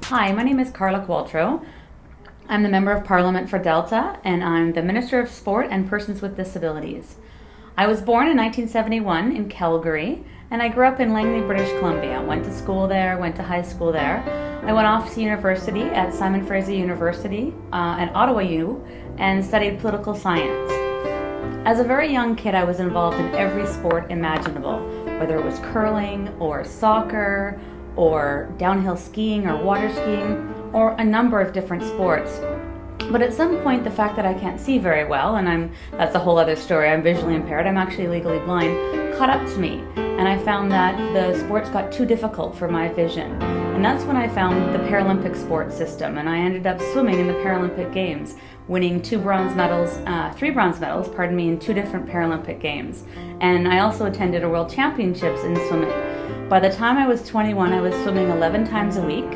Hi, my name is Carla Qualthrough. I'm the Member of Parliament for Delta, and I'm the Minister of Sport and Persons with Disabilities. I was born in 1971 in Calgary, and I grew up in Langley, British Columbia. Went to school there, went to high school there. I went off to university at Simon Fraser University at Ottawa U and studied political science. As a very young kid, I was involved in every sport imaginable, whether it was curling or soccer or downhill skiing or water skiing or a number of different sports. But at some point, the fact that I can't see very well, and that's a whole other story, I'm visually impaired, I'm actually legally blind, caught up to me. And I found that the sports got too difficult for my vision. And that's when I found the Paralympic sports system, and I ended up swimming in the Paralympic Games, winning three bronze medals, in 2 different Paralympic Games. And I also attended a World Championships in swimming. By the time I was 21, I was swimming 11 times a week,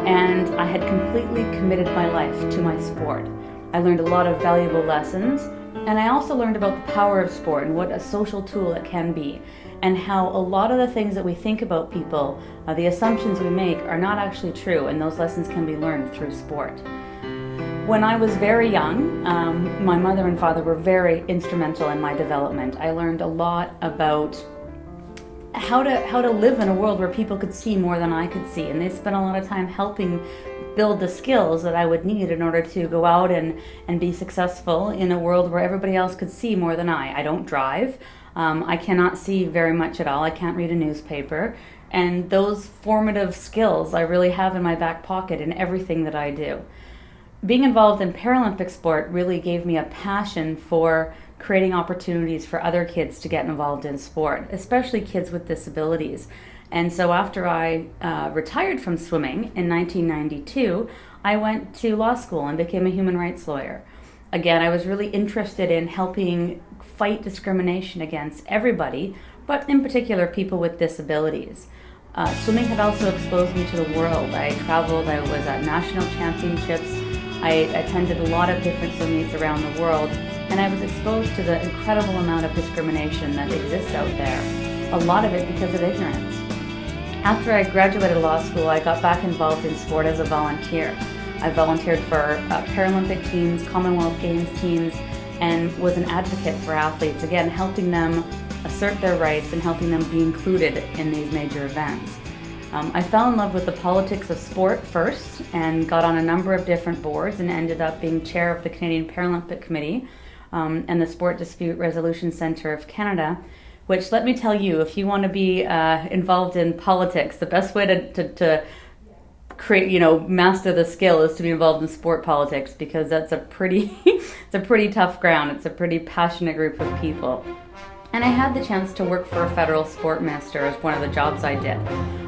and I had completely committed my life to my sport. I learned a lot of valuable lessons, and I also learned about the power of sport and what a social tool it can be, and how a lot of the things that we think about people, the assumptions we make, are not actually true, and those lessons can be learned through sport. When I was very young, my mother and father were very instrumental in my development. I learned a lot about how to live in a world where people could see more than I could see, and they spent a lot of time helping build the skills that I would need in order to go out and be successful in a world where everybody else could see more than I. I don't drive. I cannot see very much at all. I can't read a newspaper. And those formative skills I really have in my back pocket in everything that I do. Being involved in Paralympic sport really gave me a passion for creating opportunities for other kids to get involved in sport, especially kids with disabilities. And so after I retired from swimming in 1992, I went to law school and became a human rights lawyer. Again, I was really interested in helping fight discrimination against everybody, but in particular people with disabilities. Swimming had also exposed me to the world. I traveled, I was at national championships, I attended a lot of different swim meets around the world, and I was exposed to the incredible amount of discrimination that exists out there, a lot of it because of ignorance. After I graduated law school, I got back involved in sport as a volunteer. I volunteered for Paralympic teams, Commonwealth Games teams, and was an advocate for athletes, again, helping them assert their rights and helping them be included in these major events. I fell in love with the politics of sport first and got on a number of different boards and ended up being chair of the Canadian Paralympic Committee and the Sport Dispute Resolution Centre of Canada, which, let me tell you, if you want to be involved in politics, the best way to create, master the skill is to be involved in sport politics, because that's a pretty, it's a pretty tough ground. It's a pretty passionate group of people. And I had the chance to work for a federal sport minister as one of the jobs I did.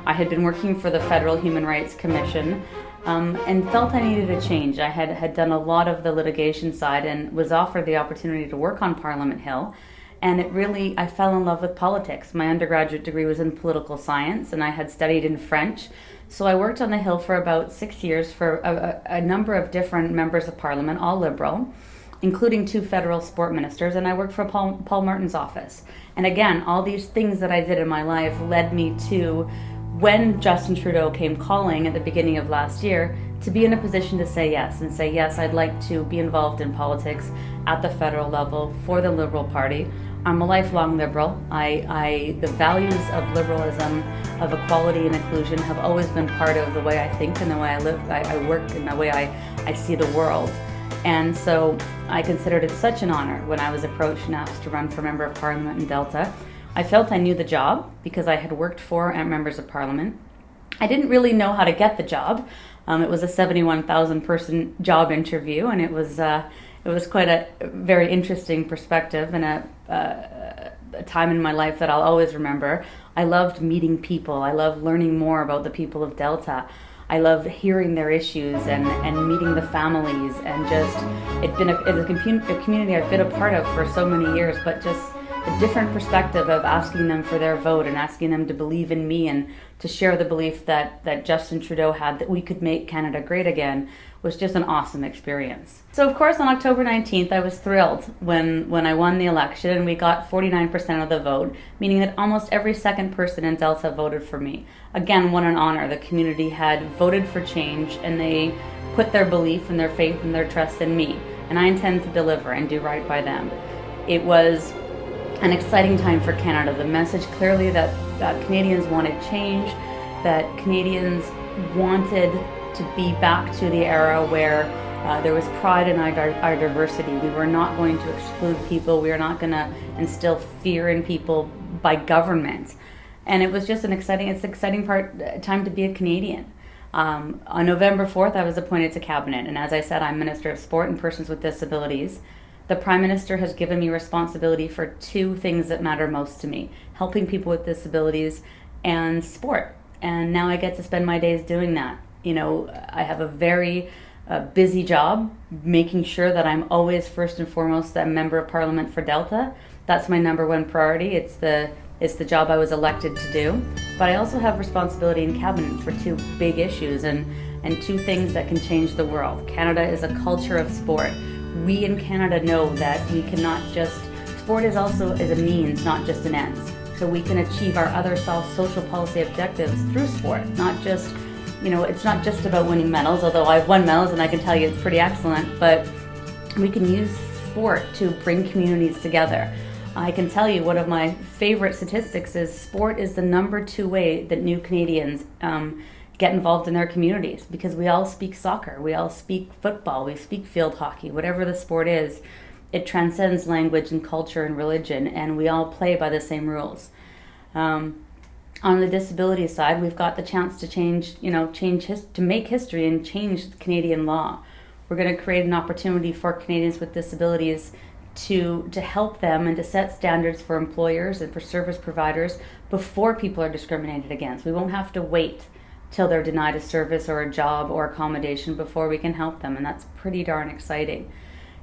I had been working for the Federal Human Rights Commission and felt I needed a change. I had done a lot of the litigation side and was offered the opportunity to work on Parliament Hill. And I fell in love with politics. My undergraduate degree was in political science, and I had studied in French. So I worked on the Hill for about 6 years for a number of different members of Parliament, all Liberal, including 2 federal sport ministers, and I worked for Paul Martin's office. And again, all these things that I did in my life led me to, when Justin Trudeau came calling at the beginning of last year, to be in a position to say yes, and say, yes, I'd like to be involved in politics at the federal level for the Liberal Party. I'm a lifelong Liberal. The values of liberalism, of equality and inclusion have always been part of the way I think and the way I live, I work, and the way I see the world. And so I considered it such an honor when I was approached and asked to run for Member of Parliament in Delta. I felt I knew the job because I had worked for members of Parliament. I didn't really know how to get the job. It was a 71,000 person job interview, and it was quite a very interesting perspective and a time in my life that I'll always remember. I loved meeting people. I loved learning more about the people of Delta. I loved hearing their issues and meeting the families, and just it's been a community I've been a part of for so many years, but just a different perspective of asking them for their vote and asking them to believe in me and to share the belief that Justin Trudeau had that we could make Canada great again was just an awesome experience. So of course on October 19th I was thrilled when I won the election and we got 49% of the vote, meaning that almost every second person in Delta voted for me. Again, what an honor. The community had voted for change and they put their belief and their faith and their trust in me, and I intend to deliver and do right by them. It was an exciting time for Canada. The message clearly that Canadians wanted change, that Canadians wanted to be back to the era where there was pride in our diversity. We were not going to exclude people. We were not going to instill fear in people by government. And it was just an exciting time to be a Canadian. On November 4th, I was appointed to cabinet. And as I said, I'm Minister of Sport and Persons with Disabilities. The Prime Minister has given me responsibility for two things that matter most to me: helping people with disabilities and sport. And now I get to spend my days doing that. You know, I have a very busy job, making sure that I'm always first and foremost a member of Parliament for Delta. That's my number one priority. It's the job I was elected to do. But I also have responsibility in cabinet for two big issues and two things that can change the world. Canada is a culture of sport. We in Canada know that we cannot just, sport is a means, not just an end. So we can achieve our other social policy objectives through sport, not just, it's not just about winning medals, although I've won medals and I can tell you it's pretty excellent, but we can use sport to bring communities together. I can tell you one of my favorite statistics is sport is the number 2 way that new Canadians get involved in their communities, because we all speak soccer, we all speak football, we speak field hockey, whatever the sport is. It transcends language and culture and religion, and we all play by the same rules. On the disability side, we've got the chance to to make history and change Canadian law. We're going to create an opportunity for Canadians with disabilities to help them and to set standards for employers and for service providers before people are discriminated against. We won't have to wait till they're denied a service or a job or accommodation before we can help them, and that's pretty darn exciting.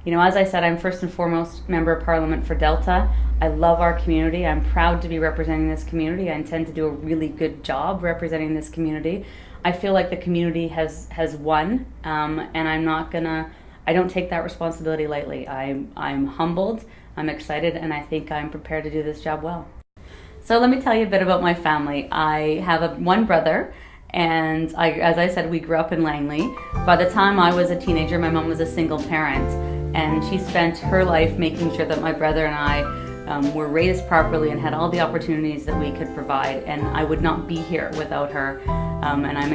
As I said, I'm first and foremost member of Parliament for Delta. I love our community. I'm proud to be representing this community. I intend to do a really good job representing this community. I feel like the community has won, and I don't take that responsibility lightly. I'm humbled, I'm excited, and I think I'm prepared to do this job well. So let me tell you a bit about my family. I have one brother, and as I said, we grew up in Langley. By the time I was a teenager, my mom was a single parent, and she spent her life making sure that my brother and I were raised properly and had all the opportunities that we could provide, and I would not be here without her. And I'm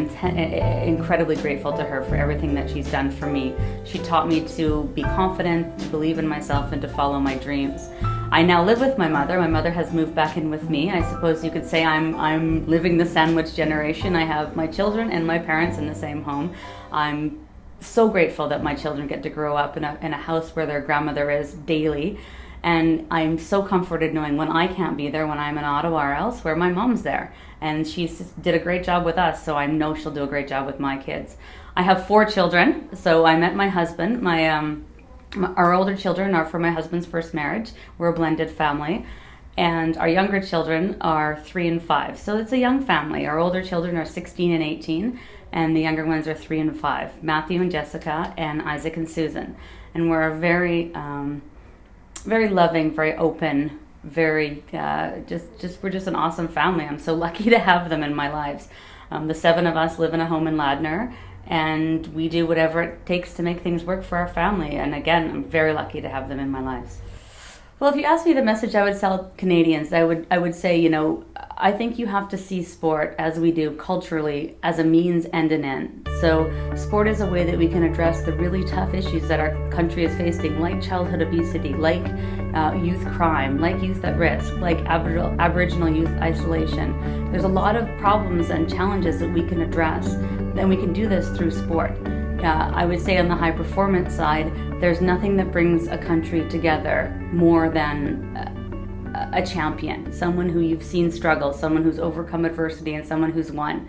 incredibly grateful to her for everything that she's done for me. She taught me to be confident, to believe in myself, and to follow my dreams. I now live with my mother. My mother has moved back in with me. I suppose you could say I'm living the sandwich generation. I have my children and my parents in the same home. I'm so grateful that my children get to grow up in a house where their grandmother is daily. And I'm so comforted knowing when I can't be there, when I'm in Ottawa or elsewhere, my mom's there. And she did a great job with us, so I know she'll do a great job with my kids. I have 4 children, so I met my husband. Our older children are from my husband's first marriage. We're a blended family. And our younger children are 3 and 5. So it's a young family. Our older children are 16 and 18, and the younger ones are 3 and 5. Matthew and Jessica, and Isaac and Susan. And we're a very loving, very open, very we're just an awesome family. I'm so lucky to have them in my lives. The 7 of us live in a home in Ladner, and we do whatever it takes to make things work for our family. And again, I'm very lucky to have them in my lives. Well, if you ask me the message I would tell Canadians, I would say, I think you have to see sport, as we do culturally, as a means and an end. So sport is a way that we can address the really tough issues that our country is facing, like childhood obesity, like youth crime, like youth at risk, like Aboriginal youth isolation. There's a lot of problems and challenges that we can address, and we can do this through sport. I would say on the high performance side, there's nothing that brings a country together more than a champion, someone who you've seen struggle, someone who's overcome adversity, and someone who's won.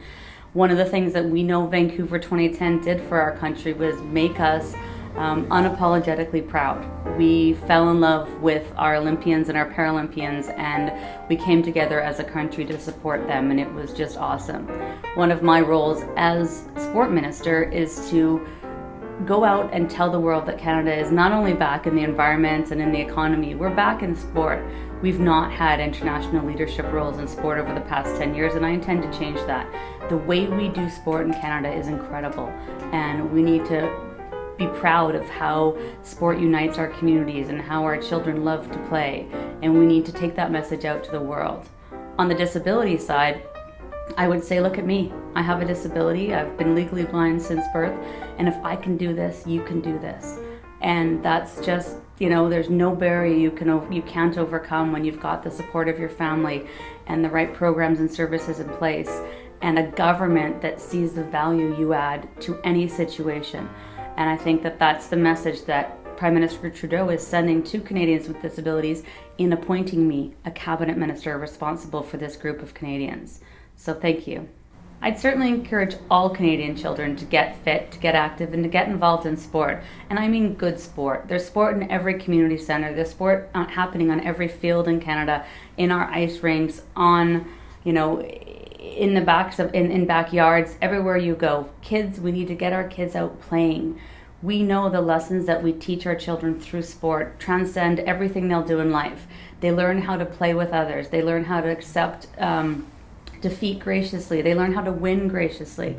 One of the things that we know Vancouver 2010 did for our country was make us unapologetically proud. We fell in love with our Olympians and our Paralympians, and we came together as a country to support them, and it was just awesome. One of my roles as sport minister is to go out and tell the world that Canada is not only back in the environment and in the economy, we're back in sport. We've not had international leadership roles in sport over the past 10 years, and I intend to change that. The way we do sport in Canada is incredible, and we need to be proud of how sport unites our communities and how our children love to play, and we need to take that message out to the world. On the disability side, I would say, look at me. I have a disability. I've been legally blind since birth, and if I can do this, you can do this. And that's just, there's no barrier you can't overcome when you've got the support of your family and the right programs and services in place, and a government that sees the value you add to any situation. And I think that that's the message that Prime Minister Trudeau is sending to Canadians with disabilities in appointing me a cabinet minister responsible for this group of Canadians. So thank you. I'd certainly encourage all Canadian children to get fit, to get active, and to get involved in sport. And I mean good sport. There's sport in every community centre. There's sport happening on every field in Canada, in our ice rinks, in the in backyards, everywhere you go. Kids, we need to get our kids out playing. We know the lessons that we teach our children through sport transcend everything they'll do in life. They learn how to play with others. They learn how to accept defeat graciously. They learn how to win graciously.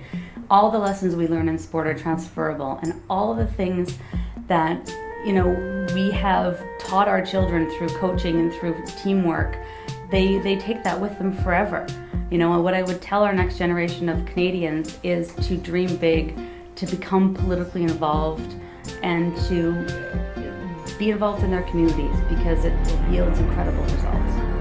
All the lessons we learn in sport are transferable, and all the things that we have taught our children through coaching and through teamwork, they take that with them forever. What I would tell our next generation of Canadians is to dream big, to become politically involved, and to be involved in their communities, because it yields incredible results.